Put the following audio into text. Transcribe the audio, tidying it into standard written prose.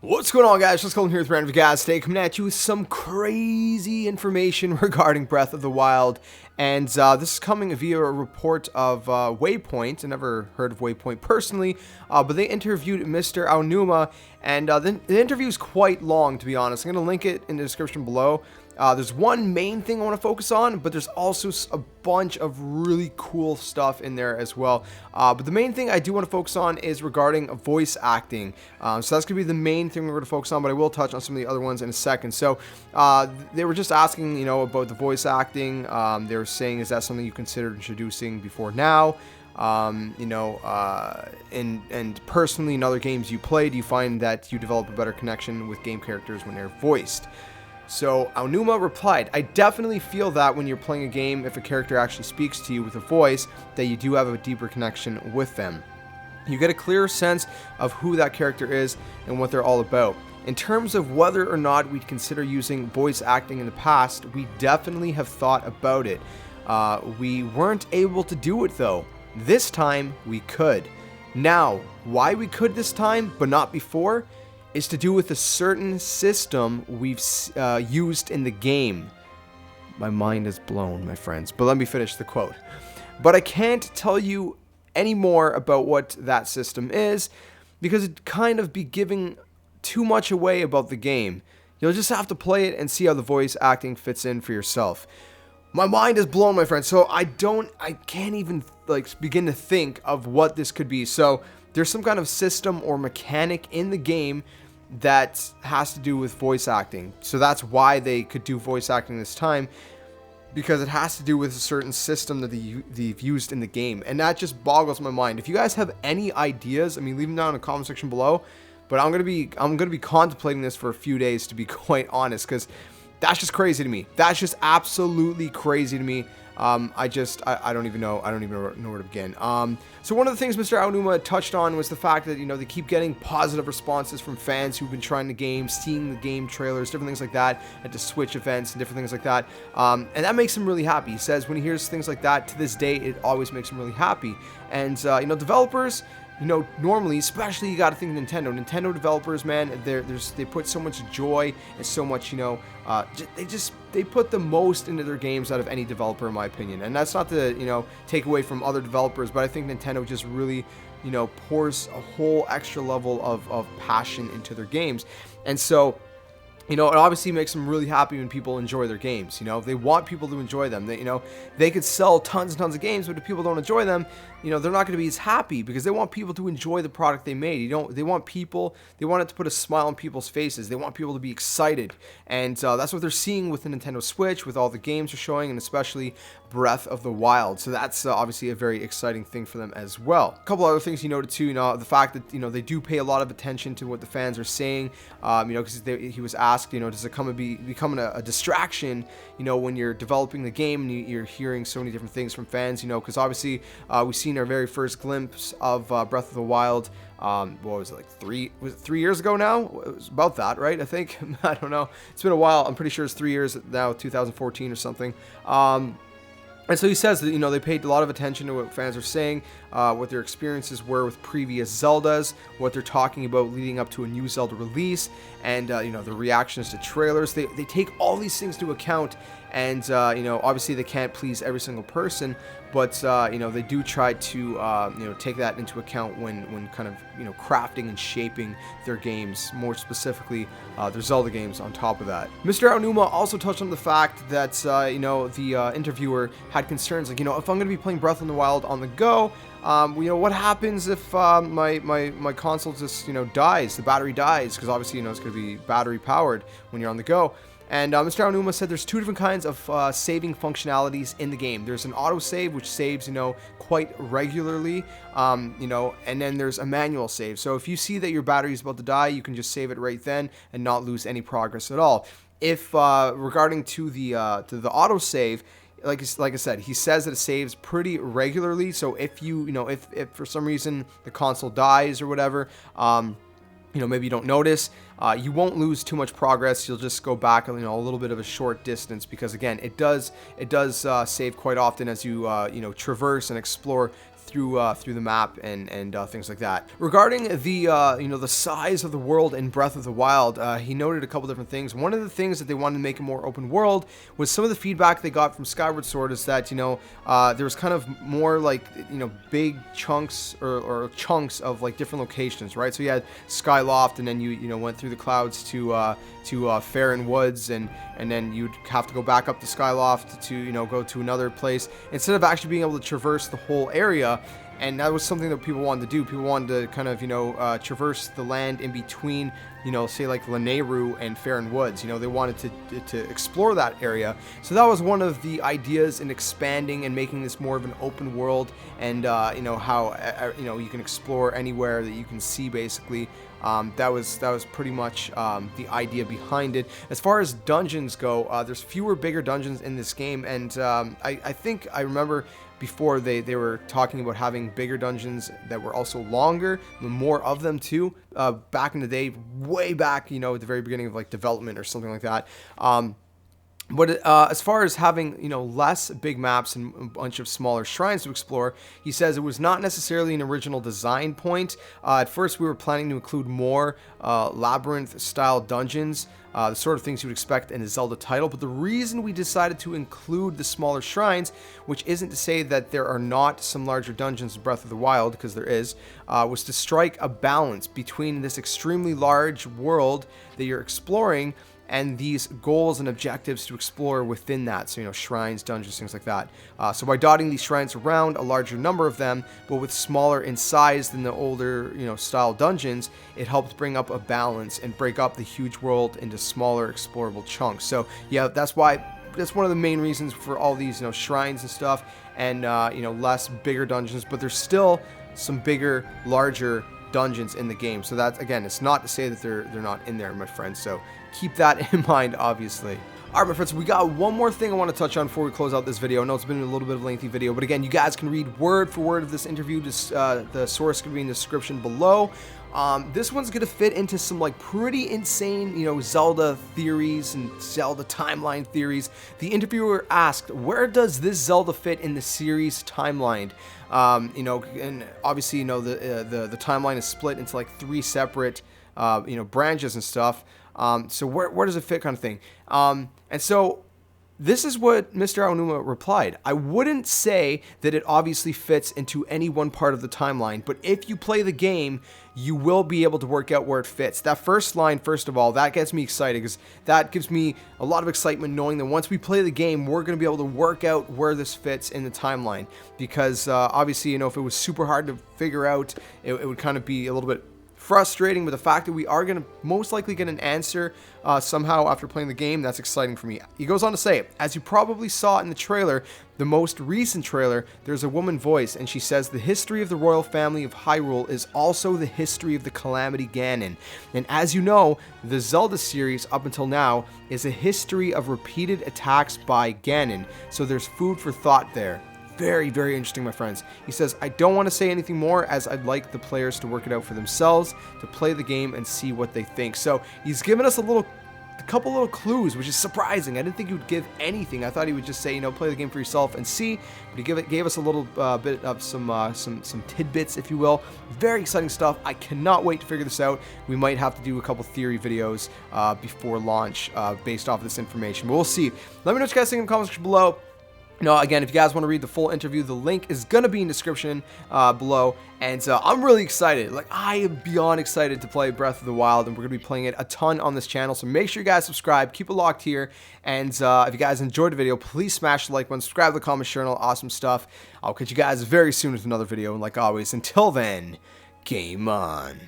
What's going on, guys? Just Colin here with Random Gas today, coming at you with some crazy information regarding Breath of the Wild. And this is coming via a report of Waypoint. I never heard of Waypoint personally, but they interviewed Mr.Aonuma, and the interview is quite long, to be honest. I'm going to link it in the description below. There's one main thing I want to focus on, but there's also a bunch of really cool stuff in there as well. But the main thing I do want to focus on is regarding voice acting. So that's going to be the main thing we're going to focus on, but I will touch on some of the other ones in a second. So they were just asking, about the voice acting. They were saying, is that something you considered introducing before now? And personally, in other games you play, do you find that you develop a better connection with game characters when they're voiced? So Aonuma replied, I definitely feel that when you're playing a game, if a character actually speaks to you with a voice, that you do have a deeper connection with them. You get a clearer sense of who that character is and what they're all about. In terms of whether or not we'd consider using voice acting in the past, we definitely have thought about it. We weren't able to do it though. This time we could. Now, why we could this time but not before is to do with a certain system we've used in the game. My mind is blown, my friends. But let me finish the quote. But I can't tell you any more about what that system is because it'd kind of be giving too much away about the game. You'll just have to play it and see how the voice acting fits in for yourself. My mind is blown, my friends. So I can't even begin to think of what this could be. So there's some kind of system or mechanic in the game that has to do with voice acting. So that's why they could do voice acting this time, because it has to do with a certain system that they've used in the game. And that just boggles my mind. If you guys have any ideas, leave them down in the comment section below. But I'm gonna be contemplating this for a few days, to be quite honest, because that's just crazy to me. That's just absolutely crazy to me. I don't even know where to begin. So one of the things Mr. Aonuma touched on was the fact that, they keep getting positive responses from fans who've been trying the game, seeing the game trailers, different things like that, at the Switch events and different things like that. And that makes him really happy. He says when he hears things like that, to this day, it always makes him really happy. And, developers, normally, especially you got to think Nintendo developers, man, they put so much joy and so much, they put the most into their games out of any developer, in my opinion. And that's not to, take away from other developers, but I think Nintendo just really, pours a whole extra level of passion into their games. And so, it obviously makes them really happy when people enjoy their games. They want people to enjoy them. They could sell tons and tons of games, but if people don't enjoy them, they're not going to be as happy, because they want people to enjoy the product they made. They want it to put a smile on people's faces. They want people to be excited, and that's what they're seeing with the Nintendo Switch, with all the games they're showing, and especially Breath of the Wild. So that's obviously a very exciting thing for them as well. A couple other things he noted too, the fact that they do pay a lot of attention to what the fans are saying. Because he was asked, does it becoming a distraction, when you're developing the game and you're hearing so many different things from fans, because obviously we've seen our very first glimpse of Breath of the Wild. What was it, 3 years ago now? It was about that, right? I think. I don't know. It's been a while. I'm pretty sure it's 3 years now, 2014 or something. And so he says that, they paid a lot of attention to what fans are saying, what their experiences were with previous Zeldas, what they're talking about leading up to a new Zelda release, and, the reactions to trailers. They take all these things into account, and, obviously they can't please every single person, but, they do try to, take that into account when kind of, crafting and shaping their games, more specifically, their Zelda games on top of that. Mr. Aonuma also touched on the fact that, the interviewer had concerns, if I'm going to be playing Breath of the Wild on the go, what happens if my console just, dies, the battery dies, because obviously, it's going to be battery powered when you're on the go. And Mr. Aonuma said there's two different kinds of saving functionalities in the game. There's an autosave, which saves, quite regularly, and then there's a manual save. So if you see that your battery is about to die, you can just save it right then and not lose any progress at all. If regarding to the autosave, like I said, he says that it saves pretty regularly. So if if for some reason the console dies or whatever, maybe you don't notice, you won't lose too much progress. You'll just go back, a little bit of a short distance, because again, it does save quite often as you traverse and explore through the map and things like that. Regarding the the size of the world in Breath of the Wild, he noted a couple different things. One of the things that they wanted to make a more open world was some of the feedback they got from Skyward Sword is that there was kind of more like big chunks or chunks of like different locations, right? So you had Skyloft, and then you went through the clouds to Faron Woods, and then you'd have to go back up to Skyloft to go to another place instead of actually being able to traverse the whole area. And that was something that people wanted to do. People wanted to kind of traverse the land in between say like Lanayru and Faron Woods. They wanted to explore that area. So that was one of the ideas in expanding and making this more of an open world, and how you can explore anywhere that you can see basically. That was pretty much the idea behind it. As far as dungeons go, there's fewer bigger dungeons in this game, and I think I remember before they were talking about having bigger dungeons that were also longer, more of them too, back in the day, way back, at the very beginning of like development or something like that. But as far as having less big maps and a bunch of smaller shrines to explore, he says it was not necessarily an original design point. At first, we were planning to include more labyrinth-style dungeons, the sort of things you would expect in a Zelda title. But the reason we decided to include the smaller shrines, which isn't to say that there are not some larger dungeons in Breath of the Wild, because there is, was to strike a balance between this extremely large world that you're exploring and these goals and objectives to explore within that. So, shrines, dungeons, things like that. So by dotting these shrines around, a larger number of them, but with smaller in size than the older, style dungeons, it helped bring up a balance and break up the huge world into smaller explorable chunks. So yeah, that's one of the main reasons for all these, shrines and stuff, and, less bigger dungeons, but there's still some bigger, larger dungeons in the game. So that's, again, it's not to say that they're not in there, my friends. So keep that in mind, obviously. Alright, my friends, we got one more thing I want to touch on before we close out this video. I know it's been a little bit of a lengthy video, but again, you guys can read word for word of this interview. The source could be in the description below. This one's going to fit into some like pretty insane, Zelda theories and Zelda timeline theories. The interviewer asked, where does this Zelda fit in the series timeline? And obviously, the timeline is split into like 3 separate, branches and stuff. So where does it fit, kind of thing? And so this is what Mr. Aonuma replied. I wouldn't say that it obviously fits into any one part of the timeline, but if you play the game, you will be able to work out where it fits. That first line, first of all, that gets me excited, because that gives me a lot of excitement knowing that once we play the game, we're going to be able to work out where this fits in the timeline. Because obviously, if it was super hard to figure out, it would kind of be a little bit frustrating, but the fact that we are going to most likely get an answer somehow after playing the game, that's exciting for me. He goes on to say, as you probably saw in the trailer, the most recent trailer, there's a woman voice, and she says the history of the royal family of Hyrule is also the history of the Calamity Ganon. And as you know, the Zelda series up until now is a history of repeated attacks by Ganon, so there's food for thought there. Very, very interesting, my friends. He says, I don't want to say anything more, as I'd like the players to work it out for themselves, to play the game and see what they think. So he's given us a couple little clues, which is surprising. I didn't think he would give anything. I thought he would just say, play the game for yourself and see. But he gave us a little bit of some tidbits, if you will. Very exciting stuff. I cannot wait to figure this out. We might have to do a couple theory videos before launch based off of this information. But we'll see. Let me know what you guys think in the comments section below. Again, if you guys want to read the full interview, the link is going to be in the description below. And I'm really excited. Like, I am beyond excited to play Breath of the Wild, and we're going to be playing it a ton on this channel. So make sure you guys subscribe, keep it locked here. And if you guys enjoyed the video, please smash the like button, subscribe to the comment, share, and all awesome stuff. I'll catch you guys very soon with another video. And like always, until then, game on.